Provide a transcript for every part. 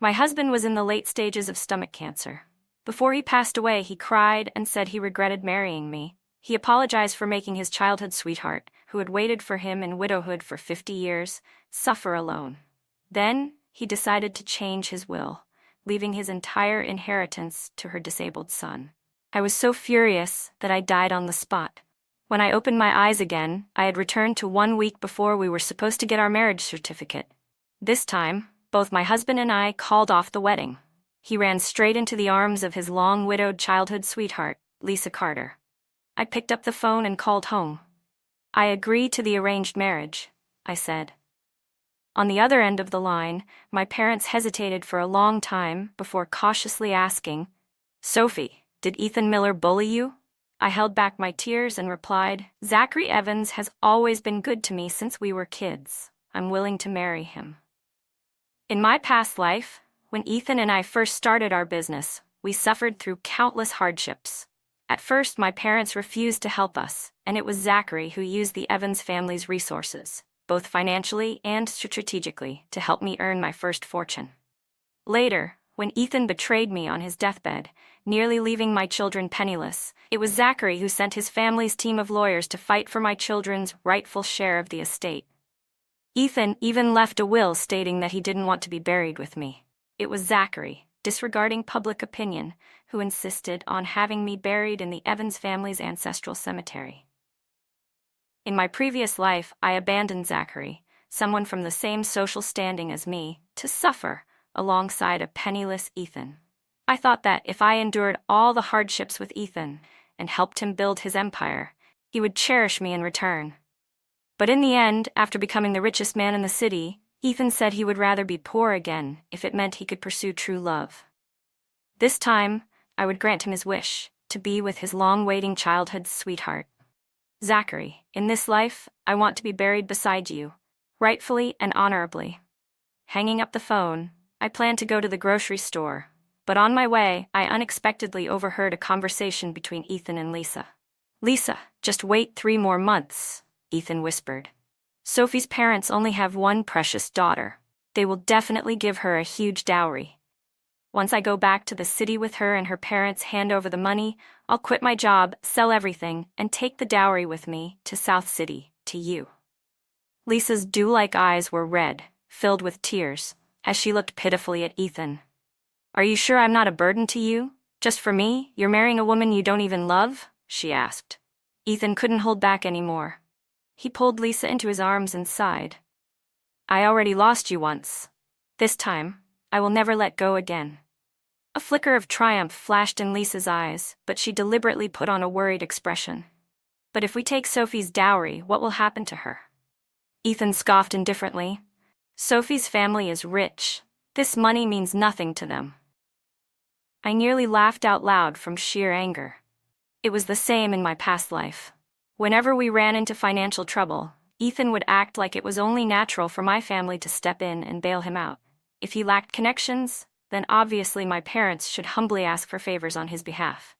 My husband was in the late stages of stomach cancer. Before he passed away, he cried and said he regretted marrying me. He apologized for making his childhood sweetheart, who had waited for him in widowhood for 50 years, suffer alone. Then, he decided to change his will, leaving his entire inheritance to her disabled son. I was so furious that I died on the spot. When I opened my eyes again, I had returned to 1 week before we were supposed to get our marriage certificate. This time, both my husband and I called off the wedding. He ran straight into the arms of his long-widowed childhood sweetheart, Lisa Carter. I picked up the phone and called home. "I agree to the arranged marriage," I said. On the other end of the line, my parents hesitated for a long time before cautiously asking, "Sophie, did Ethan Miller bully you?" I held back my tears and replied, "Zachary Evans has always been good to me since we were kids. I'm willing to marry him." In my past life, when Ethan and I first started our business, we suffered through countless hardships. At first, my parents refused to help us, and it was Zachary who used the Evans family's resources, both financially and strategically, to help me earn my first fortune. Later, when Ethan betrayed me on his deathbed, nearly leaving my children penniless, it was Zachary who sent his family's team of lawyers to fight for my children's rightful share of the estate. Ethan even left a will stating that he didn't want to be buried with me. It was Zachary, disregarding public opinion, who insisted on having me buried in the Evans family's ancestral cemetery. In my previous life, I abandoned Zachary, someone from the same social standing as me, to suffer alongside a penniless Ethan. I thought that if I endured all the hardships with Ethan and helped him build his empire, he would cherish me in return. But in the end, after becoming the richest man in the city, Ethan said he would rather be poor again if it meant he could pursue true love. This time, I would grant him his wish, to be with his long-waiting childhood sweetheart. "Zachary, in this life, I want to be buried beside you, rightfully and honorably." Hanging up the phone, I planned to go to the grocery store, but on my way, I unexpectedly overheard a conversation between Ethan and Lisa. "Lisa, just wait 3 more months," Ethan whispered. "Sophie's parents only have one precious daughter. They will definitely give her a huge dowry. Once I go back to the city with her and her parents hand over the money, I'll quit my job, sell everything, and take the dowry with me to South City, to you." Lisa's dew-like eyes were red, filled with tears, as she looked pitifully at Ethan. "Are you sure I'm not a burden to you? Just for me, you're marrying a woman you don't even love?" she asked. Ethan couldn't hold back anymore. He pulled Lisa into his arms and sighed. "I already lost you once. This time, I will never let go again." A flicker of triumph flashed in Lisa's eyes, but she deliberately put on a worried expression. "But if we take Sophie's dowry, what will happen to her?" Ethan scoffed indifferently. "Sophie's family is rich. This money means nothing to them." I nearly laughed out loud from sheer anger. It was the same in my past life. Whenever we ran into financial trouble, Ethan would act like it was only natural for my family to step in and bail him out. If he lacked connections, then obviously my parents should humbly ask for favors on his behalf.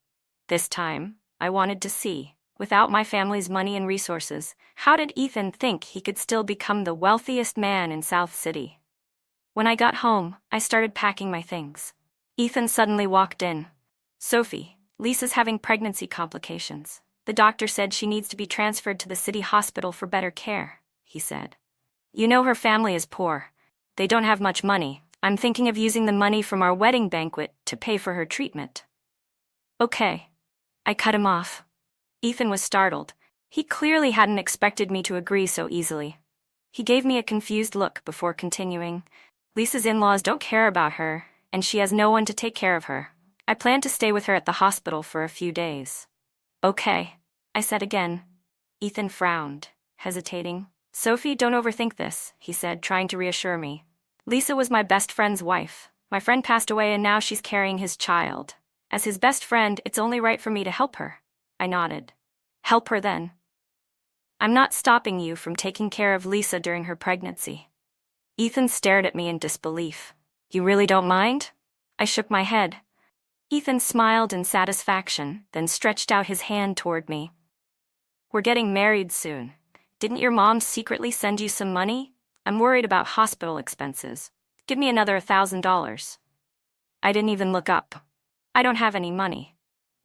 This time, I wanted to see, without my family's money and resources, how did Ethan think he could still become the wealthiest man in South City? When I got home, I started packing my things. Ethan suddenly walked in. "Sophie, Lisa's having pregnancy complications. The doctor said she needs to be transferred to the city hospital for better care," he said. "You know her family is poor. They don't have much money. I'm thinking of using the money from our wedding banquet to pay for her treatment." "Okay." I cut him off. Ethan was startled. He clearly hadn't expected me to agree so easily. He gave me a confused look before continuing. "Lisa's in-laws don't care about her, and she has no one to take care of her. I plan to stay with her at the hospital for a few days." "Okay," I said again. Ethan frowned, hesitating. "Sophie, don't overthink this," he said, trying to reassure me. "Lisa was my best friend's wife. My friend passed away and now she's carrying his child. As his best friend, it's only right for me to help her." I nodded. "Help her then." "I'm not stopping you from taking care of Lisa during her pregnancy." Ethan stared at me in disbelief. "You really don't mind?" I shook my head. Ethan smiled in satisfaction, then stretched out his hand toward me. "We're getting married soon. Didn't your mom secretly send you some money? I'm worried about hospital expenses." Give me another $1,000. I didn't even look up. I don't have any money.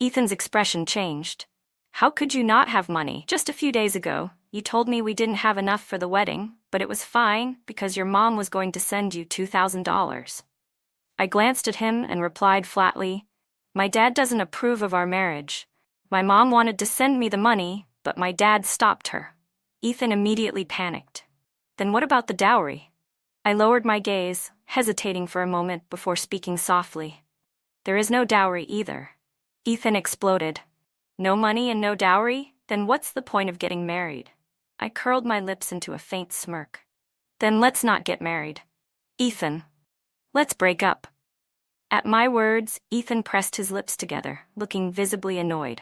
Ethan's expression changed. How could you not have money? Just a few days ago, you told me we didn't have enough for the wedding, but it was fine because your mom was going to send you $2,000. I glanced at him and replied flatly, my dad doesn't approve of our marriage. My mom wanted to send me the money, but my dad stopped her. Ethan immediately panicked. Then what about the dowry? I lowered my gaze, hesitating for a moment before speaking softly. There is no dowry either. Ethan exploded. No money and no dowry? Then what's the point of getting married? I curled my lips into a faint smirk. Then let's not get married. Ethan. Let's break up. At my words, Ethan pressed his lips together, looking visibly annoyed.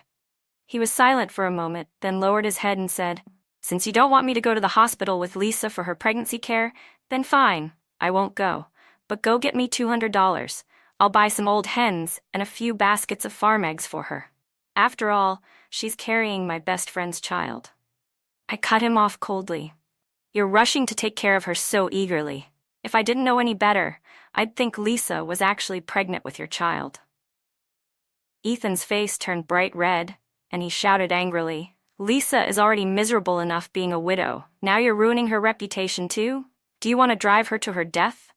He was silent for a moment, then lowered his head and said, since you don't want me to go to the hospital with Lisa for her pregnancy care, then fine, I won't go. But go get me $200. I'll buy some old hens and a few baskets of farm eggs for her. After all, she's carrying my best friend's child. I cut him off coldly. You're rushing to take care of her so eagerly. If I didn't know any better, I'd think Lisa was actually pregnant with your child. Ethan's face turned bright red, and he shouted angrily, Lisa is already miserable enough being a widow. Now you're ruining her reputation too? Do you want to drive her to her death?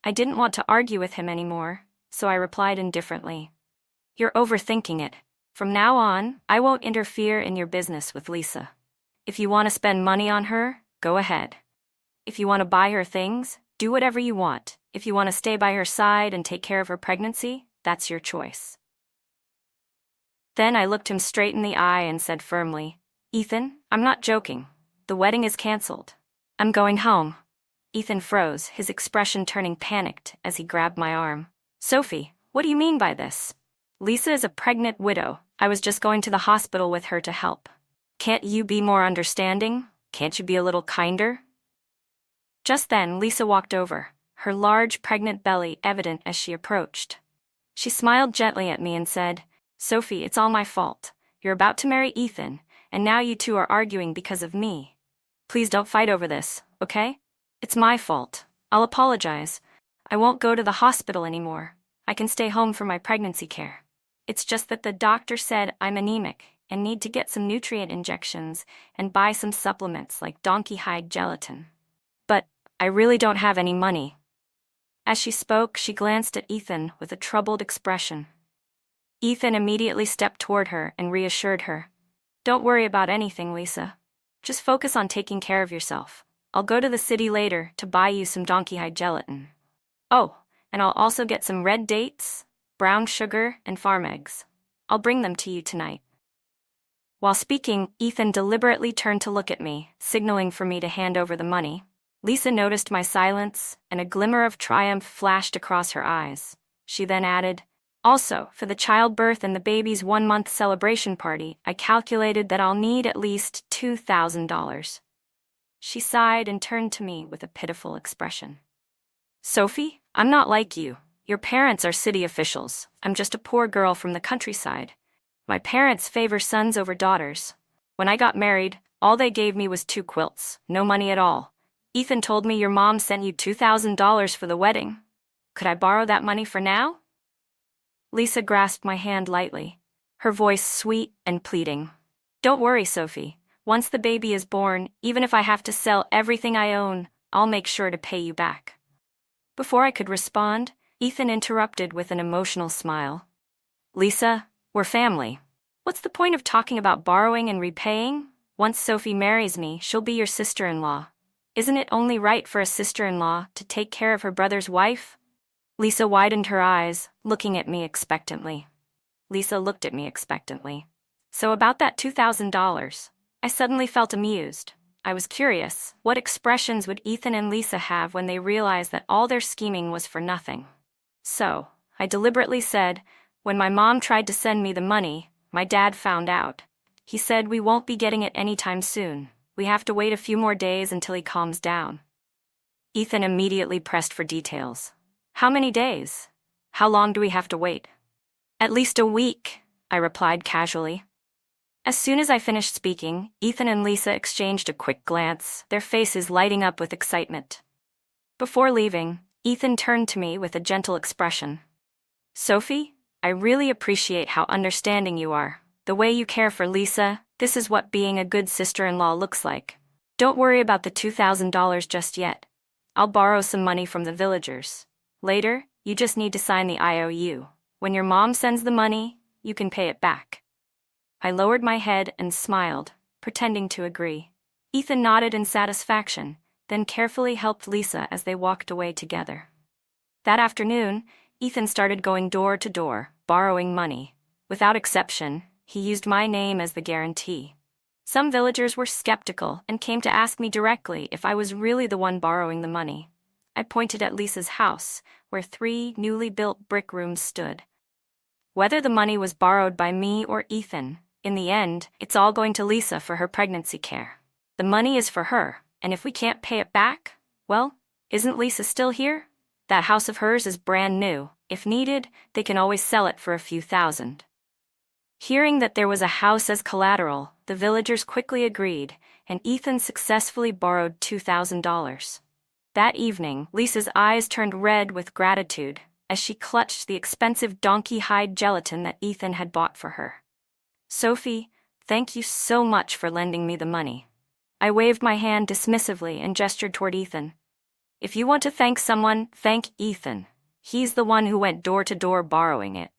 I didn't want to argue with him anymore, so I replied indifferently. You're overthinking it. From now on, I won't interfere in your business with Lisa. If you want to spend money on her, go ahead. If you want to buy her things, do whatever you want. If you want to stay by her side and take care of her pregnancy, that's your choice. Then I looked him straight in the eye and said firmly, Ethan, I'm not joking. The wedding is canceled. I'm going home. Ethan froze, his expression turning panicked as he grabbed my arm. Sophie, what do you mean by this? Lisa is a pregnant widow. I was just going to the hospital with her to help. Can't you be more understanding? Can't you be a little kinder? Just then, Lisa walked over, her large pregnant belly evident as she approached. She smiled gently at me and said, Sophie, it's all my fault. You're about to marry Ethan, and now you two are arguing because of me. Please don't fight over this, okay? It's my fault. I'll apologize. I won't go to the hospital anymore. I can stay home for my pregnancy care. It's just that the doctor said I'm anemic and need to get some nutrient injections and buy some supplements like donkey hide gelatin. But I really don't have any money. As she spoke, she glanced at Ethan with a troubled expression. Ethan immediately stepped toward her and reassured her. Don't worry about anything, Lisa. Just focus on taking care of yourself. I'll go to the city later to buy you some donkey hide gelatin. Oh, and I'll also get some red dates, brown sugar, and farm eggs. I'll bring them to you tonight. While speaking, Ethan deliberately turned to look at me, signaling for me to hand over the money. Lisa noticed my silence, and a glimmer of triumph flashed across her eyes. She then added, also, for the childbirth and the baby's 1-month celebration party, I calculated that I'll need at least $2,000. She sighed and turned to me with a pitiful expression. Sophie, I'm not like you. Your parents are city officials. I'm just a poor girl from the countryside. My parents favor sons over daughters. When I got married, all they gave me was 2 quilts, no money at all. Ethan told me your mom sent you $2,000 for the wedding. Could I borrow that money for now? Lisa grasped my hand lightly, her voice sweet and pleading. Don't worry, Sophie. Once the baby is born, even if I have to sell everything I own, I'll make sure to pay you back. Before I could respond, Ethan interrupted with an emotional smile. Lisa, we're family. What's the point of talking about borrowing and repaying? Once Sophie marries me, she'll be your sister-in-law. Isn't it only right for a sister-in-law to take care of her brother's wife? Lisa widened her eyes, looking at me expectantly. Lisa looked at me expectantly. So about that $2,000, I suddenly felt amused. I was curious, what expressions would Ethan and Lisa have when they realized that all their scheming was for nothing? So, I deliberately said, when my mom tried to send me the money, my dad found out. He said we won't be getting it anytime soon. We have to wait a few more days until he calms down. Ethan immediately pressed for details. How many days? How long do we have to wait? At least a week, I replied casually. As soon as I finished speaking, Ethan and Lisa exchanged a quick glance, their faces lighting up with excitement. Before leaving, Ethan turned to me with a gentle expression. Sophie, I really appreciate how understanding you are. The way you care for Lisa, this is what being a good sister-in-law looks like. Don't worry about the $2,000 just yet. I'll borrow some money from the villagers. Later, you just need to sign the IOU. When your mom sends the money, you can pay it back. I lowered my head and smiled, pretending to agree. Ethan nodded in satisfaction, then carefully helped Lisa as they walked away together. That afternoon, Ethan started going door to door, borrowing money. Without exception, he used my name as the guarantee. Some villagers were skeptical and came to ask me directly if I was really the one borrowing the money. I pointed at Lisa's house, where 3 newly built brick rooms stood. Whether the money was borrowed by me or Ethan, in the end, it's all going to Lisa for her pregnancy care. The money is for her, and if we can't pay it back, well, isn't Lisa still here? That house of hers is brand new. If needed, they can always sell it for a few thousand. Hearing that there was a house as collateral, the villagers quickly agreed, and Ethan successfully borrowed $2,000. That evening, Lisa's eyes turned red with gratitude as she clutched the expensive donkey hide gelatin that Ethan had bought for her. Sophie, thank you so much for lending me the money. I waved my hand dismissively and gestured toward Ethan. If you want to thank someone, thank Ethan. He's the one who went door to door borrowing it.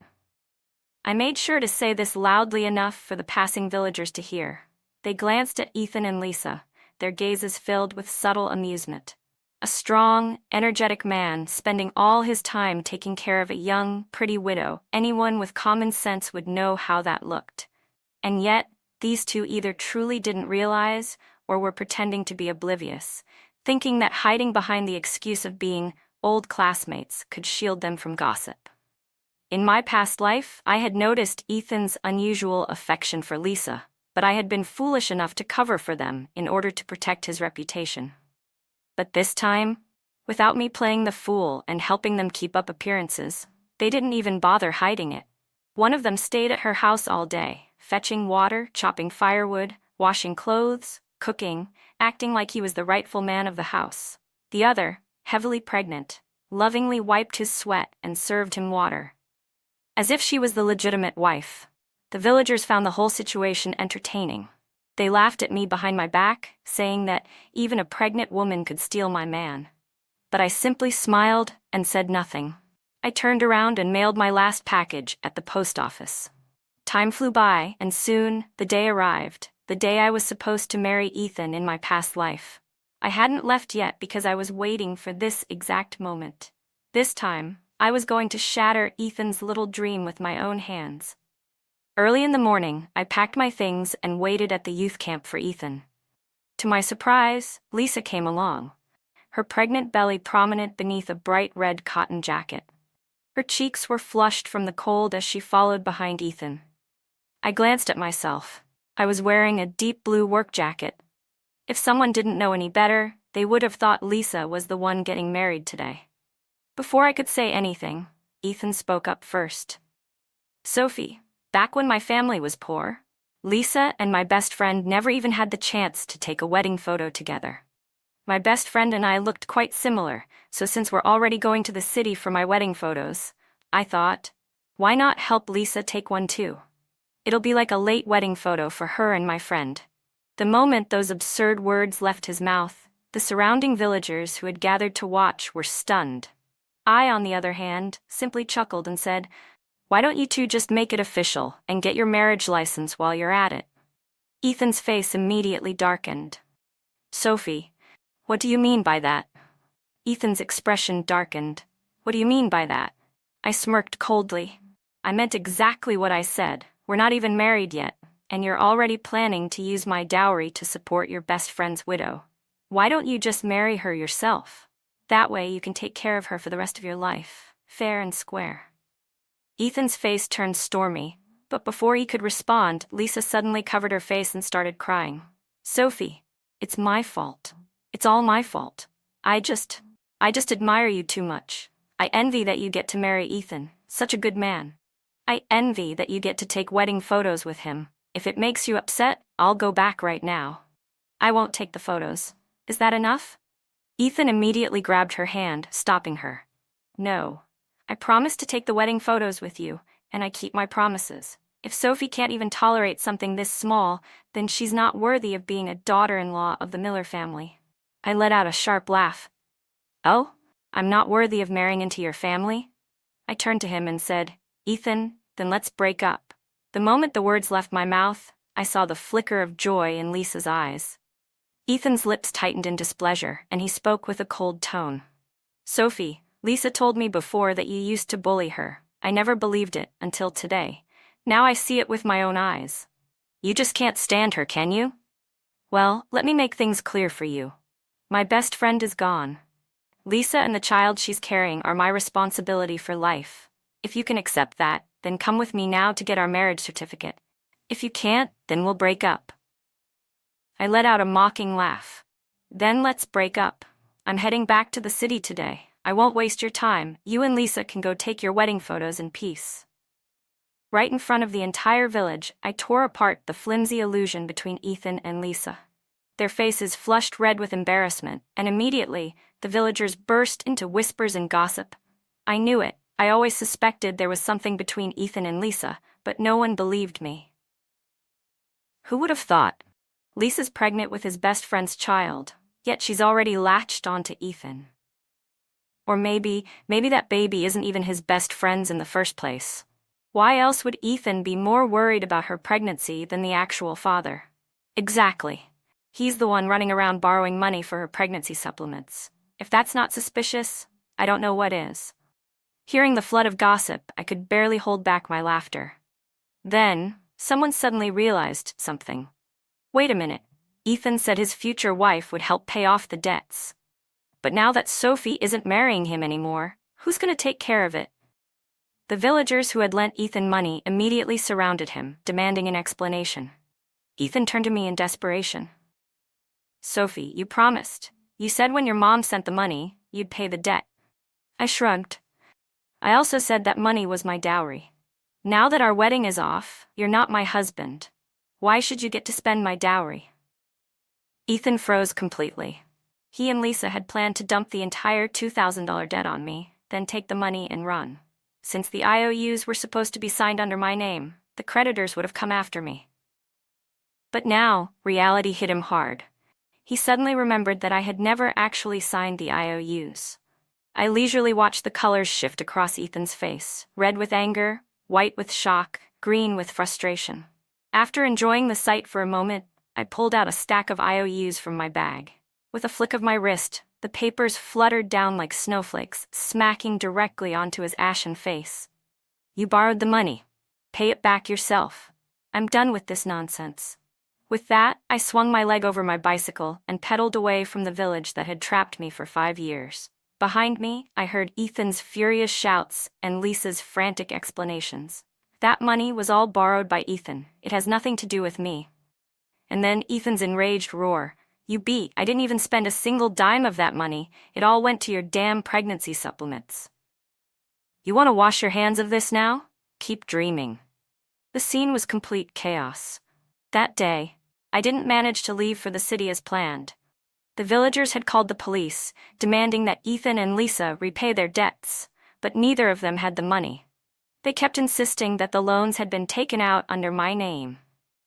I made sure to say this loudly enough for the passing villagers to hear. They glanced at Ethan and Lisa, their gazes filled with subtle amusement. A strong, energetic man spending all his time taking care of a young, pretty widow. Anyone with common sense would know how that looked. And yet, these two either truly didn't realize or were pretending to be oblivious, thinking that hiding behind the excuse of being old classmates could shield them from gossip. In my past life, I had noticed Ethan's unusual affection for Lisa, but I had been foolish enough to cover for them in order to protect his reputation. But this time, without me playing the fool and helping them keep up appearances, they didn't even bother hiding it. One of them stayed at her house all day, fetching water, chopping firewood, washing clothes, cooking, acting like he was the rightful man of the house. The other, heavily pregnant, lovingly wiped his sweat and served him water, as if she was the legitimate wife. The villagers found the whole situation entertaining. They laughed at me behind my back, saying that even a pregnant woman could steal my man. But I simply smiled and said nothing. I turned around and mailed my last package at the post office. Time flew by, and soon the day arrived, the day I was supposed to marry Ethan in my past life. I hadn't left yet because I was waiting for this exact moment. This time, I was going to shatter Ethan's little dream with my own hands. Early in the morning, I packed my things and waited at the youth camp for Ethan. To my surprise, Lisa came along, her pregnant belly prominent beneath a bright red cotton jacket. Her cheeks were flushed from the cold as she followed behind Ethan. I glanced at myself. I was wearing a deep blue work jacket. If someone didn't know any better, they would have thought Lisa was the one getting married today. Before I could say anything, Ethan spoke up first. Sophie, back when my family was poor, Lisa and my best friend never even had the chance to take a wedding photo together. My best friend and I looked quite similar, so since we're already going to the city for my wedding photos, I thought, why not help Lisa take one too? It'll be like a late wedding photo for her and my friend. The moment those absurd words left his mouth, the surrounding villagers who had gathered to watch were stunned. I, on the other hand, simply chuckled and said, why don't you two just make it official and get your marriage license while you're at it? Ethan's face immediately darkened. Sophie, what do you mean by that? Ethan's expression darkened. What do you mean by that? I smirked coldly. I meant exactly what I said. We're not even married yet, and you're already planning to use my dowry to support your best friend's widow. Why don't you just marry her yourself? That way you can take care of her for the rest of your life, fair and square. Ethan's face turned stormy, but before he could respond, Lisa suddenly covered her face and started crying. Sophie, it's my fault. It's all my fault. I just admire you too much. I envy that you get to marry Ethan, such a good man. I envy that you get to take wedding photos with him. If it makes you upset, I'll go back right now. I won't take the photos. Is that enough? Ethan immediately grabbed her hand, stopping her. No. I promised to take the wedding photos with you, and I keep my promises. If Sophie can't even tolerate something this small, then she's not worthy of being a daughter-in-law of the Miller family. I let out a sharp laugh. Oh? I'm not worthy of marrying into your family? I turned to him and said, Ethan, then let's break up. The moment the words left my mouth, I saw the flicker of joy in Lisa's eyes. Ethan's lips tightened in displeasure, and he spoke with a cold tone. Sophie, Lisa told me before that you used to bully her. I never believed it until today. Now I see it with my own eyes. You just can't stand her, can you? Well, let me make things clear for you. My best friend is gone. Lisa and the child she's carrying are my responsibility for life. If you can accept that, then come with me now to get our marriage certificate. If you can't, then we'll break up. I let out a mocking laugh. Then let's break up. I'm heading back to the city today. I won't waste your time. You and Lisa can go take your wedding photos in peace. Right in front of the entire village, I tore apart the flimsy illusion between Ethan and Lisa. Their faces flushed red with embarrassment, and immediately, the villagers burst into whispers and gossip. I knew it. I always suspected there was something between Ethan and Lisa, but no one believed me. Who would have thought? Lisa's pregnant with his best friend's child, yet she's already latched onto Ethan. Or maybe that baby isn't even his best friend's in the first place. Why else would Ethan be more worried about her pregnancy than the actual father? Exactly. He's the one running around borrowing money for her pregnancy supplements. If that's not suspicious, I don't know what is. Hearing the flood of gossip, I could barely hold back my laughter. Then, someone suddenly realized something. Wait a minute. Ethan said his future wife would help pay off the debts. But now that Sophie isn't marrying him anymore, who's going to take care of it? The villagers who had lent Ethan money immediately surrounded him, demanding an explanation. Ethan turned to me in desperation. Sophie, you promised. You said when your mom sent the money, you'd pay the debt. I shrugged. I also said that money was my dowry. Now that our wedding is off, you're not my husband. Why should you get to spend my dowry? Ethan froze completely. He and Lisa had planned to dump the entire $2,000 debt on me, then take the money and run. Since the IOUs were supposed to be signed under my name, the creditors would have come after me. But now, reality hit him hard. He suddenly remembered that I had never actually signed the IOUs. I leisurely watched the colors shift across Ethan's face, red with anger, white with shock, green with frustration. After enjoying the sight for a moment, I pulled out a stack of IOUs from my bag. With a flick of my wrist, the papers fluttered down like snowflakes, smacking directly onto his ashen face. You borrowed the money. Pay it back yourself. I'm done with this nonsense. With that, I swung my leg over my bicycle and pedaled away from the village that had trapped me for 5 years. Behind me, I heard Ethan's furious shouts and Lisa's frantic explanations. That money was all borrowed by Ethan. It has nothing to do with me. And then Ethan's enraged roar. I didn't even spend a single dime of that money. It all went to your damn pregnancy supplements. You want to wash your hands of this now? Keep dreaming. The scene was complete chaos. That day, I didn't manage to leave for the city as planned. The villagers had called the police, demanding that Ethan and Lisa repay their debts, but neither of them had the money. They kept insisting that the loans had been taken out under my name.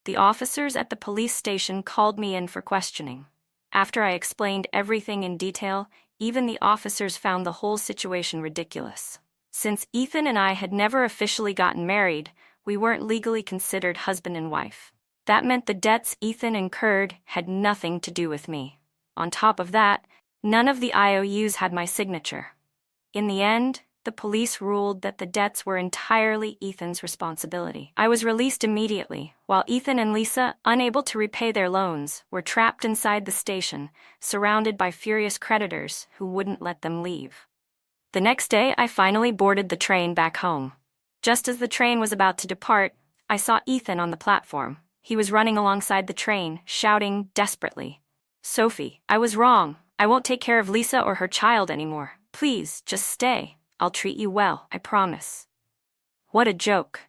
The officers at the police station called me in for questioning. After I explained everything in detail, even the officers found the whole situation ridiculous. Since Ethan and I had never officially gotten married, we weren't legally considered husband and wife. That meant the debts Ethan incurred had nothing to do with me. On top of that, none of the IOUs had my signature. In the end, the police ruled that the debts were entirely Ethan's responsibility. I was released immediately, while Ethan and Lisa, unable to repay their loans, were trapped inside the station, surrounded by furious creditors who wouldn't let them leave. The next day, I finally boarded the train back home. Just as the train was about to depart, I saw Ethan on the platform. He was running alongside the train, shouting desperately, "Sophie, I was wrong. I won't take care of Lisa or her child anymore. Please, just stay. I'll treat you well, I promise." What a joke.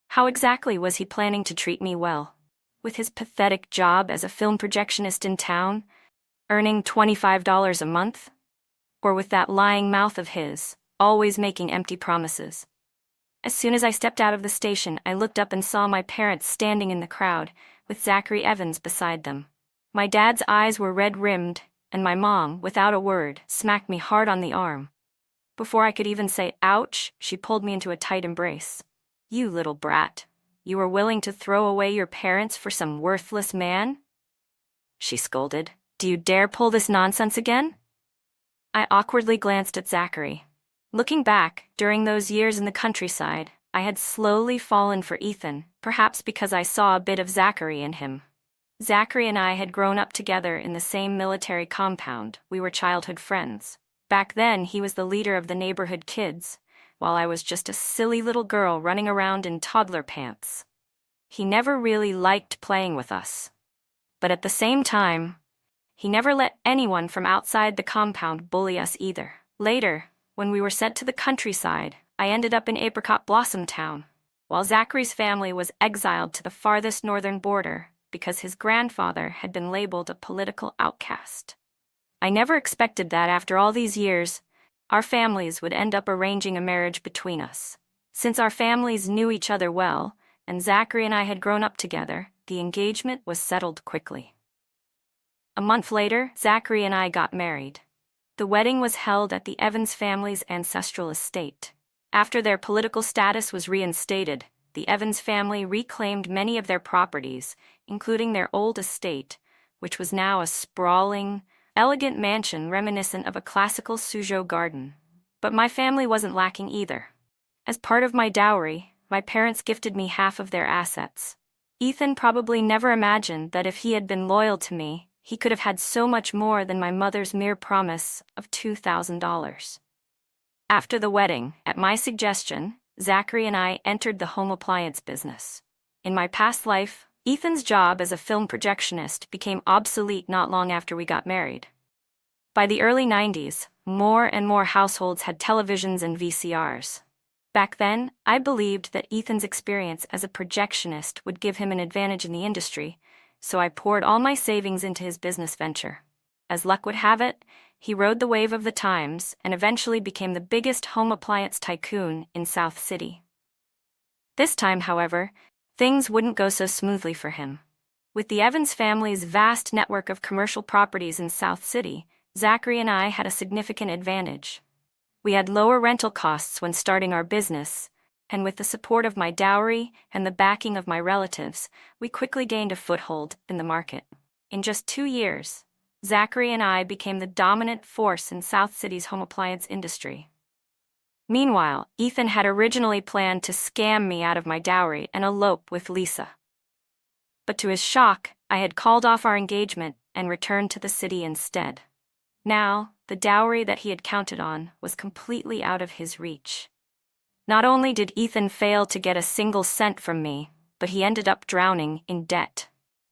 How exactly was he planning to treat me well? With his pathetic job as a film projectionist in town, earning $25 a month? or with that lying mouth of his, always making empty promises. As soon as I stepped out of the station, I looked up and saw my parents standing in the crowd, with Zachary Evans beside them. My dad's eyes were red-rimmed, and my mom, without a word, smacked me hard on the arm. Before I could even say ouch, she pulled me into a tight embrace. "You little brat. You were willing to throw away your parents for some worthless man?" she scolded. "Do you dare pull this nonsense again?" I awkwardly glanced at Zachary. Looking back, during those years in the countryside, I had slowly fallen for Ethan, perhaps because I saw a bit of Zachary in him. Zachary and I had grown up together in the same military compound. We were childhood friends. Back then, he was the leader of the neighborhood kids, while I was just a silly little girl running around in toddler pants. He never really liked playing with us. But at the same time, he never let anyone from outside the compound bully us either. Later, when we were sent to the countryside, I ended up in Apricot Blossom Town, while Zachary's family was exiled to the farthest northern border because his grandfather had been labeled a political outcast. I never expected that after all these years, our families would end up arranging a marriage between us. Since our families knew each other well, and Zachary and I had grown up together, the engagement was settled quickly. A month later, Zachary and I got married. The wedding was held at the Evans family's ancestral estate. After their political status was reinstated, the Evans family reclaimed many of their properties, including their old estate, which was now a sprawling, elegant mansion reminiscent of a classical Suzhou garden. But my family wasn't lacking either. As part of my dowry, my parents gifted me half of their assets. Ethan probably never imagined that if he had been loyal to me, he could have had so much more than my mother's mere promise of $2,000. After the wedding, at my suggestion, Zachary and I entered the home appliance business. In my past life, Ethan's job as a film projectionist became obsolete not long after we got married. By the early 90s, more and more households had televisions and VCRs. Back then, I believed that Ethan's experience as a projectionist would give him an advantage in the industry, so I poured all my savings into his business venture. As luck would have it, he rode the wave of the times and eventually became the biggest home appliance tycoon in South City. This time, however, things wouldn't go so smoothly for him. With the Evans family's vast network of commercial properties in South City, Zachary and I had a significant advantage. We had lower rental costs when starting our business, and with the support of my dowry and the backing of my relatives, we quickly gained a foothold in the market. In just 2 years, Zachary and I became the dominant force in South City's home appliance industry. Meanwhile, Ethan had originally planned to scam me out of my dowry and elope with Lisa. But to his shock, I had called off our engagement and returned to the city instead. Now, the dowry that he had counted on was completely out of his reach. Not only did Ethan fail to get a single cent from me, but he ended up drowning in debt.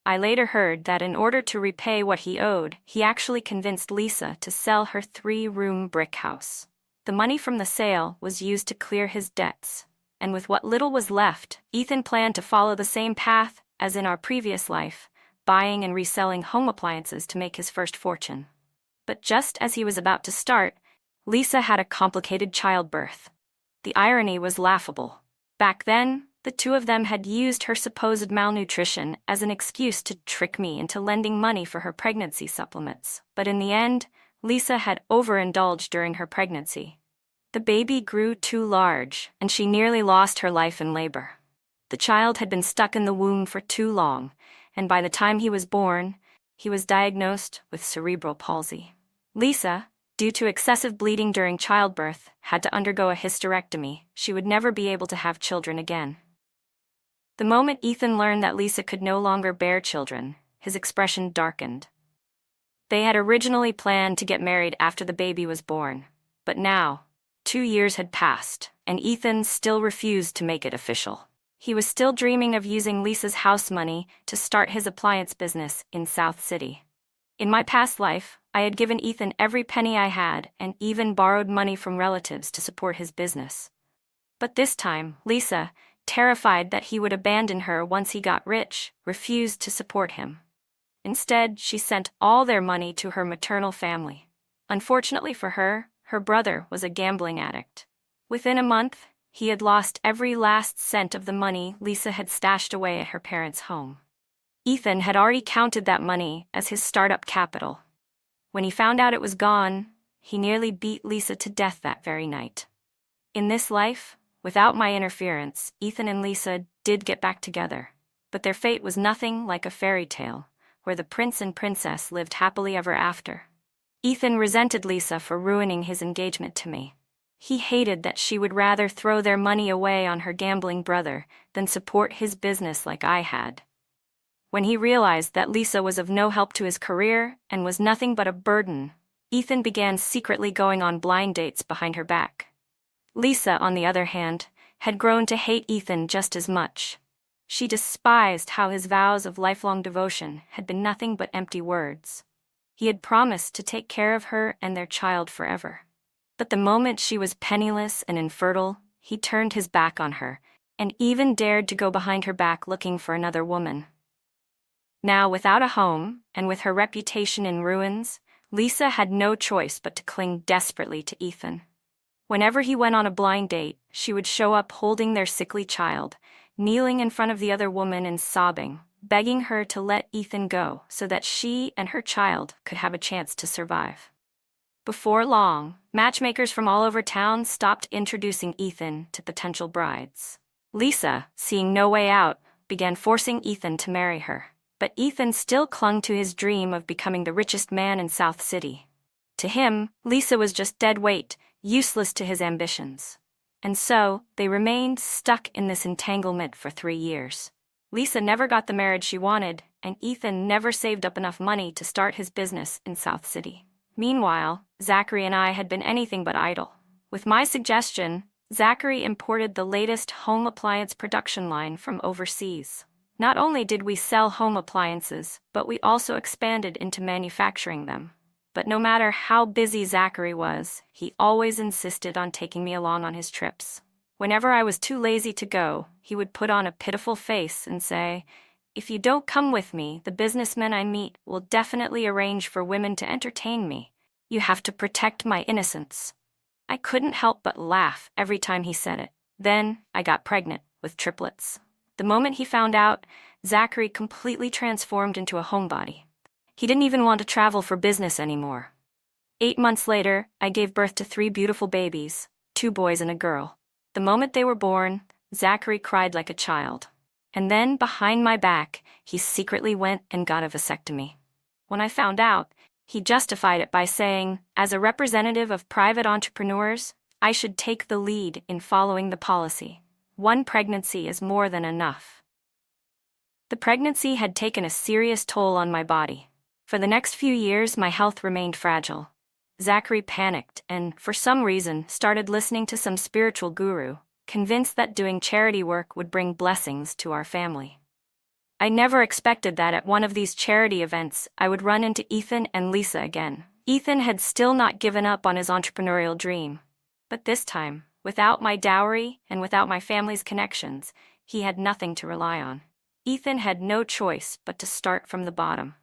I later heard that in order to repay what he owed, he actually convinced Lisa to sell her 3-room brick house. The money from the sale was used to clear his debts, and with what little was left, Ethan planned to follow the same path as in our previous life, buying and reselling home appliances to make his first fortune. But just as he was about to start, Lisa had a complicated childbirth. The irony was laughable. Back then, the two of them had used her supposed malnutrition as an excuse to trick me into lending money for her pregnancy supplements. But in the end, Lisa had overindulged during her pregnancy. The baby grew too large, and she nearly lost her life in labor. The child had been stuck in the womb for too long, and by the time he was born, he was diagnosed with cerebral palsy. Lisa, due to excessive bleeding during childbirth, had to undergo a hysterectomy. She would never be able to have children again. The moment Ethan learned that Lisa could no longer bear children, his expression darkened. They had originally planned to get married after the baby was born, but now, 2 years had passed, and Ethan still refused to make it official. He was still dreaming of using Lisa's house money to start his appliance business in South City. In my past life, I had given Ethan every penny I had and even borrowed money from relatives to support his business. But this time, Lisa, terrified that he would abandon her once he got rich, refused to support him. Instead, she sent all their money to her maternal family. Unfortunately for her, her brother was a gambling addict. Within a month, he had lost every last cent of the money Lisa had stashed away at her parents' home. Ethan had already counted that money as his startup capital. When he found out it was gone, he nearly beat Lisa to death that very night. In this life, without my interference, Ethan and Lisa did get back together, but their fate was nothing like a fairy tale, where the prince and princess lived happily ever after. Ethan resented Lisa for ruining his engagement to me. He hated that she would rather throw their money away on her gambling brother than support his business like I had. When he realized that Lisa was of no help to his career and was nothing but a burden, Ethan began secretly going on blind dates behind her back. Lisa, on the other hand, had grown to hate Ethan just as much. She despised how his vows of lifelong devotion had been nothing but empty words. He had promised to take care of her and their child forever. But the moment she was penniless and infertile, he turned his back on her, and even dared to go behind her back looking for another woman. Now, without a home, and with her reputation in ruins, Lisa had no choice but to cling desperately to Ethan. Whenever he went on a blind date, she would show up holding their sickly child, kneeling in front of the other woman and sobbing, begging her to let Ethan go so that she and her child could have a chance to survive. Before long, matchmakers from all over town stopped introducing Ethan to potential brides. Lisa, seeing no way out, began forcing Ethan to marry her. But Ethan still clung to his dream of becoming the richest man in South City. To him, Lisa was just dead weight, useless to his ambitions. And so, they remained stuck in this entanglement for 3 years. Lisa never got the marriage she wanted, and Ethan never saved up enough money to start his business in South City. Meanwhile, Zachary and I had been anything but idle. With my suggestion, Zachary imported the latest home appliance production line from overseas. Not only did we sell home appliances, but we also expanded into manufacturing them. But no matter how busy Zachary was, he always insisted on taking me along on his trips. Whenever I was too lazy to go, he would put on a pitiful face and say, "If you don't come with me, the businessmen I meet will definitely arrange for women to entertain me. You have to protect my innocence." I couldn't help but laugh every time he said it. Then I got pregnant with triplets. The moment he found out, Zachary completely transformed into a homebody. He didn't even want to travel for business anymore. 8 months later, I gave birth to 3 beautiful babies, 2 boys and a girl. The moment they were born, Zachary cried like a child. And then, behind my back, he secretly went and got a vasectomy. When I found out, he justified it by saying, as a representative of private entrepreneurs, I should take the lead in following the policy. 1 pregnancy is more than enough. The pregnancy had taken a serious toll on my body. For the next few years, my health remained fragile. Zachary panicked and, for some reason, started listening to some spiritual guru, convinced that doing charity work would bring blessings to our family. I never expected that at one of these charity events I would run into Ethan and Lisa again. Ethan had still not given up on his entrepreneurial dream. But this time, without my dowry and without my family's connections, he had nothing to rely on. Ethan had no choice but to start from the bottom.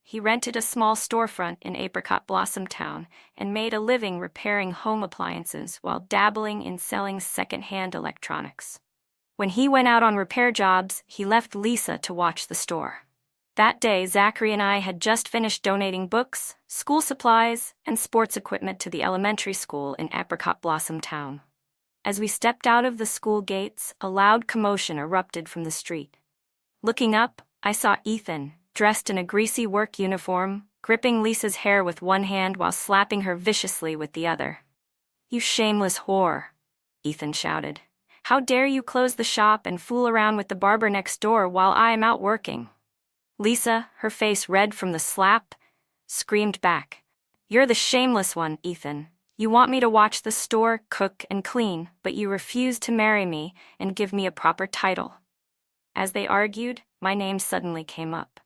He rented a small storefront in Apricot Blossom Town and made a living repairing home appliances while dabbling in selling second-hand electronics. When he went out on repair jobs, he left Lisa to watch the store. That day, Zachary and I had just finished donating books, school supplies, and sports equipment to the elementary school in Apricot Blossom Town. As we stepped out of the school gates, a loud commotion erupted from the street. Looking up, I saw Ethan, dressed in a greasy work uniform, gripping Lisa's hair with one hand while slapping her viciously with the other. "You shameless whore," Ethan shouted. "How dare you close the shop and fool around with the barber next door while I am out working?" Lisa, her face red from the slap, screamed back, "You're the shameless one, Ethan. You want me to watch the store, cook, and clean, but you refuse to marry me and give me a proper title." As they argued, my name suddenly came up.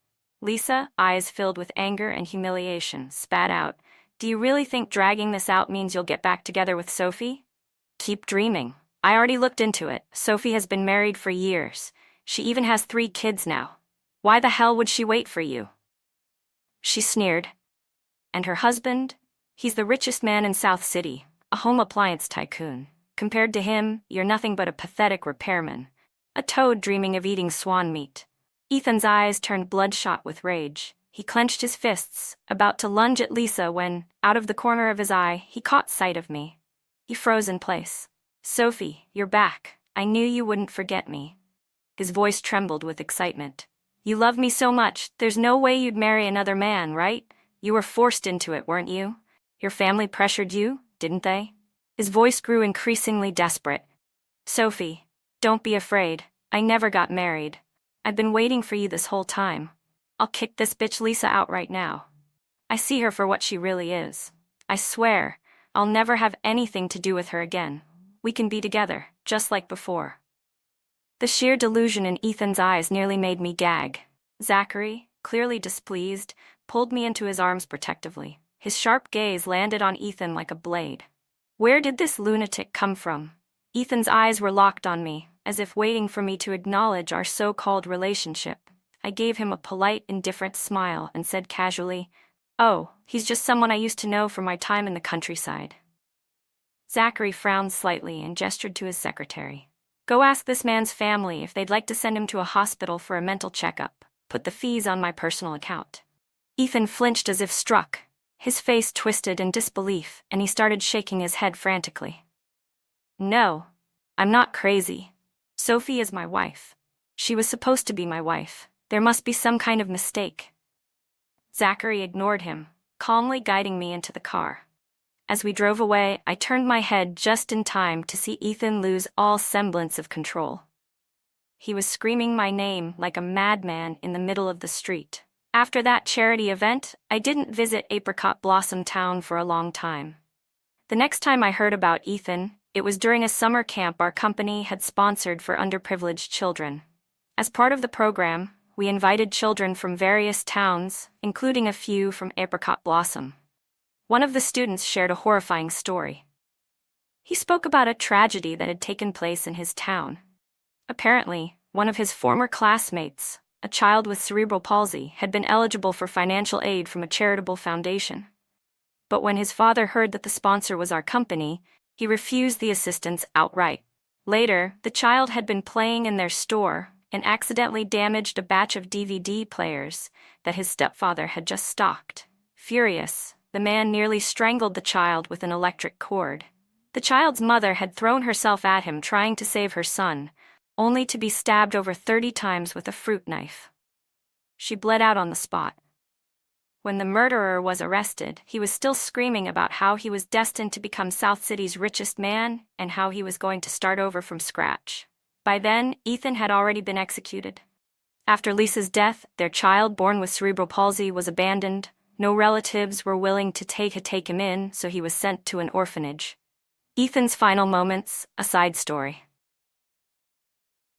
Lisa, eyes filled with anger and humiliation, spat out, "Do you really think dragging this out means you'll get back together with Sophie? Keep dreaming. I already looked into it. Sophie has been married for years. She even has 3 kids now. Why the hell would she wait for you?" She sneered. "And her husband? He's the richest man in South City, a home appliance tycoon. Compared to him, you're nothing but a pathetic repairman. A toad dreaming of eating swan meat. Ethan's eyes turned bloodshot with rage. He clenched his fists, about to lunge at Lisa when, out of the corner of his eye, he caught sight of me. He froze in place. "Sophie, you're back. I knew you wouldn't forget me." His voice trembled with excitement. "You love me so much, there's no way you'd marry another man, right? You were forced into it, weren't you? Your family pressured you, didn't they?" His voice grew increasingly desperate. "Sophie, don't be afraid. I never got married. I've been waiting for you this whole time. I'll kick this bitch Lisa out right now. I see her for what she really is. I swear, I'll never have anything to do with her again. We can be together, just like before." The sheer delusion in Ethan's eyes nearly made me gag. Zachary, clearly displeased, pulled me into his arms protectively. His sharp gaze landed on Ethan like a blade. Where did this lunatic come from? Ethan's eyes were locked on me, as if waiting for me to acknowledge our so-called relationship. I gave him a polite, indifferent smile and said casually, "Oh, he's just someone I used to know from my time in the countryside." Zachary frowned slightly and gestured to his secretary. "Go ask this man's family if they'd like to send him to a hospital for a mental checkup. Put the fees on my personal account." Ethan flinched as if struck. His face twisted in disbelief, and he started shaking his head frantically. "No, I'm not crazy. Sophie is my wife. She was supposed to be my wife. There must be some kind of mistake." Zachary ignored him, calmly guiding me into the car. As we drove away, I turned my head just in time to see Ethan lose all semblance of control. He was screaming my name like a madman in the middle of the street. After that charity event, I didn't visit Apricot Blossom Town for a long time. The next time I heard about Ethan, it was during a summer camp our company had sponsored for underprivileged children. As part of the program, we invited children from various towns, including a few from Apricot Blossom. One of the students shared a horrifying story. He spoke about a tragedy that had taken place in his town. Apparently, one of his former classmates, a child with cerebral palsy, had been eligible for financial aid from a charitable foundation. But when his father heard that the sponsor was our company, he refused the assistance outright. Later, the child had been playing in their store and accidentally damaged a batch of DVD players that his stepfather had just stocked. Furious, the man nearly strangled the child with an electric cord. The child's mother had thrown herself at him trying to save her son, only to be stabbed over 30 times with a fruit knife. She bled out on the spot. When the murderer was arrested, he was still screaming about how he was destined to become South City's richest man and how he was going to start over from scratch. By then, Ethan had already been executed. After Lisa's death, their child born with cerebral palsy was abandoned. No relatives were willing to take him in, so he was sent to an orphanage. Ethan's final moments, a side story.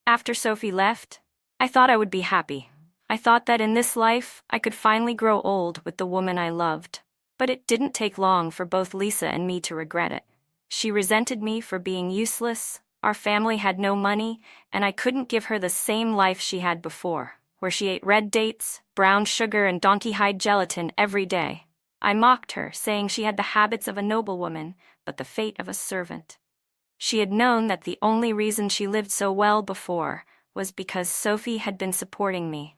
After Sophie left, I thought I would be happy. I thought that in this life, I could finally grow old with the woman I loved. But it didn't take long for both Lisa and me to regret it. She resented me for being useless, our family had no money, and I couldn't give her the same life she had before, where she ate red dates, brown sugar, and donkey-hide gelatin every day. I mocked her, saying she had the habits of a noblewoman, but the fate of a servant. She had known that the only reason she lived so well before was because Sophie had been supporting me.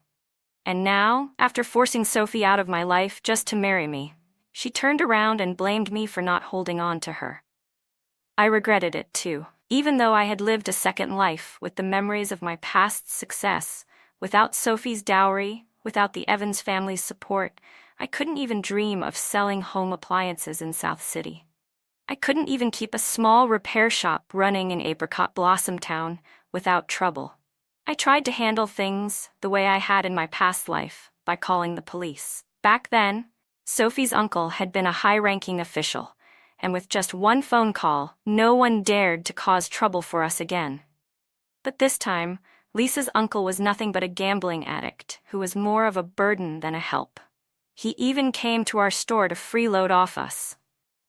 And now, after forcing Sophie out of my life just to marry me, she turned around and blamed me for not holding on to her. I regretted it too. Even though I had lived a second life with the memories of my past success, without Sophie's dowry, without the Evans family's support, I couldn't even dream of selling home appliances in South City. I couldn't even keep a small repair shop running in Apricot Blossom Town without trouble. I tried to handle things the way I had in my past life, by calling the police. Back then, Sophie's uncle had been a high-ranking official, and with just one phone call, no one dared to cause trouble for us again. But this time, Lisa's uncle was nothing but a gambling addict who was more of a burden than a help. He even came to our store to freeload off us.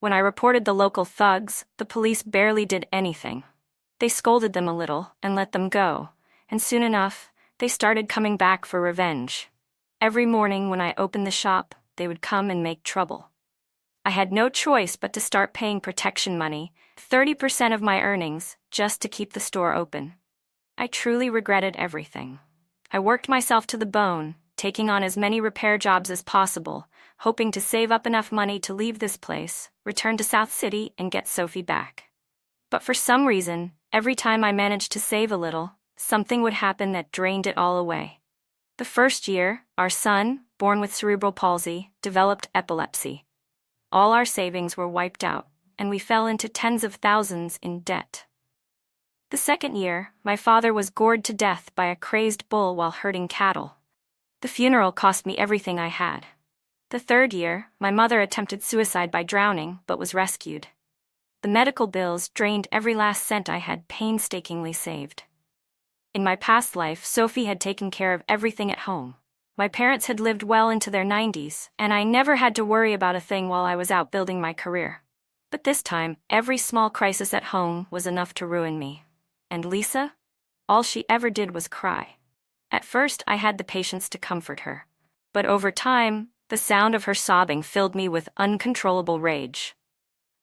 When I reported the local thugs, the police barely did anything. They scolded them a little and let them go, and soon enough, they started coming back for revenge. Every morning when I opened the shop, they would come and make trouble. I had no choice but to start paying protection money, 30% of my earnings, just to keep the store open. I truly regretted everything. I worked myself to the bone, taking on as many repair jobs as possible, hoping to save up enough money to leave this place, return to South City, and get Sophie back. But for some reason, every time I managed to save a little, something would happen that drained it all away. The first year, our son, born with cerebral palsy, developed epilepsy. All our savings were wiped out, and we fell into tens of thousands in debt. The second year, my father was gored to death by a crazed bull while herding cattle. The funeral cost me everything I had. The third year, my mother attempted suicide by drowning but was rescued. The medical bills drained every last cent I had painstakingly saved. In my past life, Sophie had taken care of everything at home. My parents had lived well into their 90s, and I never had to worry about a thing while I was out building my career. But this time, every small crisis at home was enough to ruin me. And Lisa? All she ever did was cry. At first, I had the patience to comfort her. But over time, the sound of her sobbing filled me with uncontrollable rage.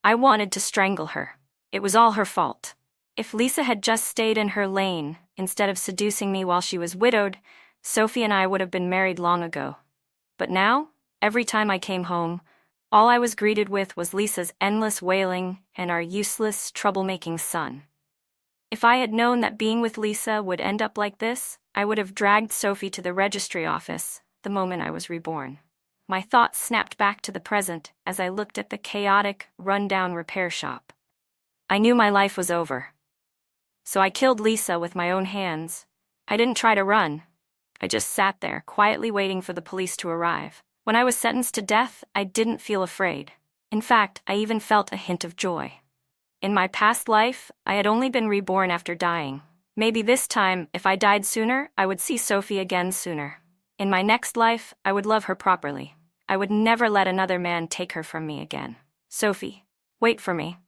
I wanted to strangle her. It was all her fault. If Lisa had just stayed in her lane, instead of seducing me while she was widowed, Sophie and I would have been married long ago. But now, every time I came home, all I was greeted with was Lisa's endless wailing and our useless, troublemaking son. If I had known that being with Lisa would end up like this, I would have dragged Sophie to the registry office the moment I was reborn. My thoughts snapped back to the present as I looked at the chaotic, run-down repair shop. I knew my life was over. So I killed Lisa with my own hands. I didn't try to run. I just sat there, quietly waiting for the police to arrive. When I was sentenced to death, I didn't feel afraid. In fact, I even felt a hint of joy. In my past life, I had only been reborn after dying. Maybe this time, if I died sooner, I would see Sophie again sooner. In my next life, I would love her properly. I would never let another man take her from me again. Sophie, wait for me.